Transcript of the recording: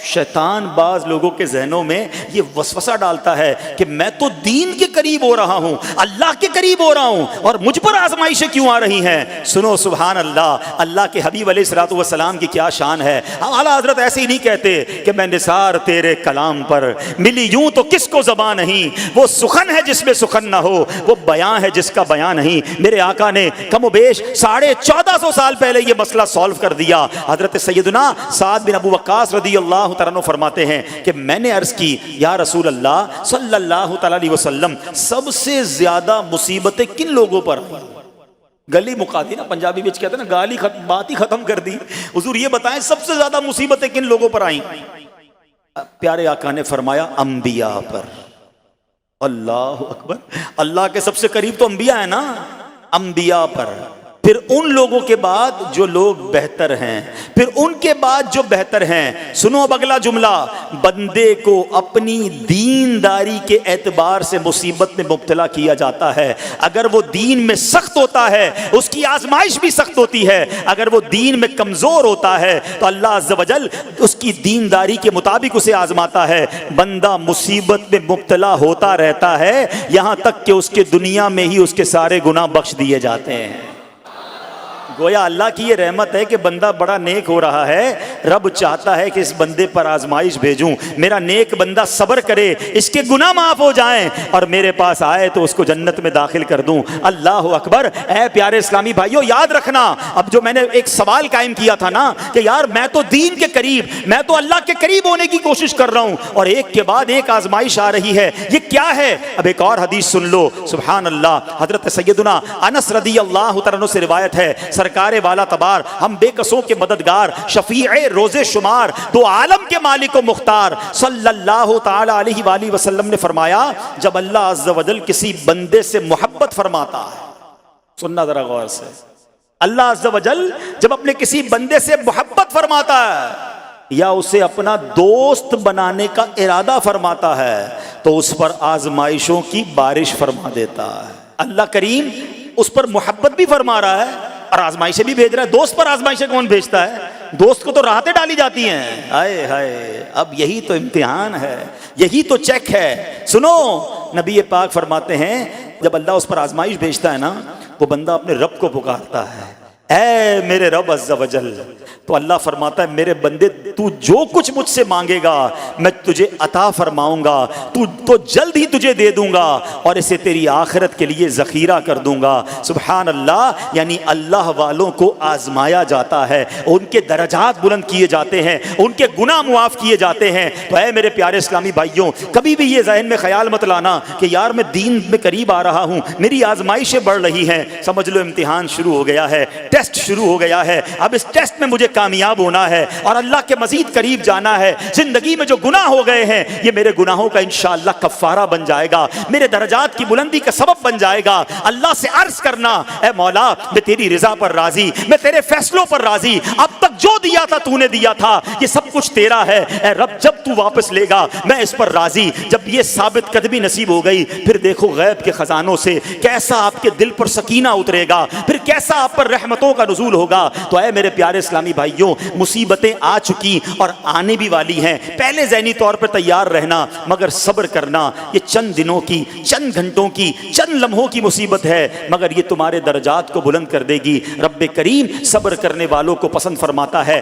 شیطان بعض لوگوں کے ذہنوں میں یہ وسوسہ ڈالتا ہے کہ میں تو دین کے قریب ہو رہا ہوں، اللہ کے قریب ہو رہا ہوں، اور مجھ پر آزمائشیں کیوں آ رہی ہیں؟ سنو سبحان اللہ، اللہ کے حبیب علیہ الصلوۃ والسلام کی کیا شان ہے۔ اعلیٰ حضرت ایسے ہی نہیں کہتے کہ میں نثار تیرے کلام پر، ملی یوں تو کس کو زبان نہیں، وہ سخن ہے جس میں سخن نہ ہو، وہ بیان ہے جس کا بیان نہیں۔ میرے آقا نے کم و بیش 1450 سال پہلے یہ مسئلہ سالو کر دیا۔ حضرت سیدنا سعد بن ابو وقاص رضی اللہ تعالیٰ عنہ فرماتے ہیں کہ میں نے عرض کی یا رسول اللہ صلی اللہ تعالیٰ علیہ وسلم، سب سے زیادہ مصیبتیں کن لوگوں پر آئیں؟ گلی مکا دی نا، پنجابی بچ کہتے ہیں نا، گالی بات ہی ختم کر دی۔ حضور یہ بتائیں سب سے زیادہ مصیبتیں کن لوگوں پر آئیں؟ پیارے آقا نے فرمایا انبیاء پر۔ اللہ اکبر، اللہ کے سب سے قریب تو انبیاء ہیں نا، انبیاء پر، پھر ان لوگوں کے بعد جو لوگ بہتر ہیں، پھر ان کے بعد جو بہتر ہیں۔ سنو اب اگلا جملہ، بندے کو اپنی دینداری کے اعتبار سے مصیبت میں مبتلا کیا جاتا ہے۔ اگر وہ دین میں سخت ہوتا ہے اس کی آزمائش بھی سخت ہوتی ہے، اگر وہ دین میں کمزور ہوتا ہے تو اللہ عز و جل اس کی دینداری کے مطابق اسے آزماتا ہے۔ بندہ مصیبت میں مبتلا ہوتا رہتا ہے یہاں تک کہ اس کے دنیا میں ہی اس کے سارے گناہ بخش دیے جاتے ہیں۔ گویا اللہ کی یہ رحمت ہے کہ بندہ بڑا نیک ہو رہا ہے، رب چاہتا ہے کہ اس بندے پر آزمائش بھیجوں، میرا نیک بندہ صبر کرے، اس کے گناہ معاف ہو جائیں اور میرے پاس آئے تو اس کو جنت میں داخل کر دوں۔ اللہ اکبر۔ اے پیارے اسلامی بھائیوں، یاد رکھنا، اب جو میں نے ایک سوال قائم کیا تھا نا کہ یار میں تو دین کے قریب، میں تو اللہ کے قریب ہونے کی کوشش کر رہا ہوں اور ایک کے بعد ایک آزمائش آ رہی ہے، یہ کیا ہے؟ اب ایک اور حدیث سن لو، سبحان اللہ۔ حضرت سیدنا انس رضی اللہ تعالیٰ عنہ سے روایت ہے، سرکار والا تبار، ہم بے کسوں کے مددگار، شفیع روز شمار، دو عالم کے مالک و مختار، صلی اللہ تعالی علیہ وآلہ وسلم نے فرمایا، جب اللہ عز و جل کسی بندے سے محبت فرماتا ہے، سننا ذرا غور سے، اللہ عز و جل جب اپنے کسی بندے سے محبت فرماتا ہے یا اسے اپنا دوست بنانے کا ارادہ فرماتا ہے تو اس پر آزمائشوں کی بارش فرما دیتا ہے۔ اللہ کریم اس پر محبت بھی فرما رہا ہے اور آزمائشیں بھی بھیج رہا ہے۔ دوست پر آزمائشیں کون بھیجتا ہے؟ دوست کو تو راحتیں ڈالی جاتی ہیں۔ ہائے ہائے، اب یہی تو امتحان ہے، یہی تو چیک ہے۔ سنو، نبی پاک فرماتے ہیں جب اللہ اس پر آزمائش بھیجتا ہے نا، وہ بندہ اپنے رب کو پکارتا ہے، اے میرے رب عز و جل، تو اللہ فرماتا ہے میرے بندے تو جو کچھ مجھ سے مانگے گا میں تجھے عطا فرماؤں گا، تو جلد ہی تجھے دے دوں گا اور اسے تیری آخرت کے لیے ذخیرہ کر دوں گا۔ سبحان اللہ۔ یعنی اللہ والوں کو آزمایا جاتا ہے، ان کے درجات بلند کیے جاتے ہیں، ان کے گناہ معاف کیے جاتے ہیں۔ تو اے میرے پیارے اسلامی بھائیوں، کبھی بھی یہ ذہن میں خیال مت لانا کہ یار میں دین میں قریب آ رہا ہوں، میری آزمائشیں بڑھ رہی ہیں۔ سمجھ لو امتحان شروع ہو گیا ہے، ٹیسٹ شروع ہو گیا ہے، اب اس ٹیسٹ میں مجھے کامیاب ہونا ہے اور اللہ کے مزید قریب جانا ہے۔ زندگی میں جو گناہ ہو گئے ہیں یہ میرے گناہوں کا انشاءاللہ کفارہ بن جائے گا، میرے درجات کی بلندی کا سبب بن جائے گا۔ اللہ سے عرض کرنا، اے مولا میں تیری رضا پر راضی، میں تیرے فیصلوں پر راضی، اب تک جو دیا تھا تو نے دیا تھا، یہ سب کچھ تیرا ہے۔ اے رب جب تو واپس لے گا میں اس پر راضی۔ جب یہ ثابت قدمی نصیب ہو گئی پھر دیکھو غیب کے خزانوں سے کیسا آپ کے دل پر سکینہ اترے گا، پھر کیسا آپ پر رحمتوں کا نزول ہوگا۔ تو اے میرے پیارے اسلامی بھائیوں، مصیبتیں آ چکی اور آنے بھی والی ہیں، پہلے ذہنی طور پر تیار رہنا، مگر صبر کرنا۔ یہ چند دنوں کی، چند گھنٹوں کی، چند لمحوں کی مصیبت ہے مگر یہ تمہارے درجات کو بلند کر دے گی۔ رب کریم صبر کرنے والوں کو پسند فرماتا ہے۔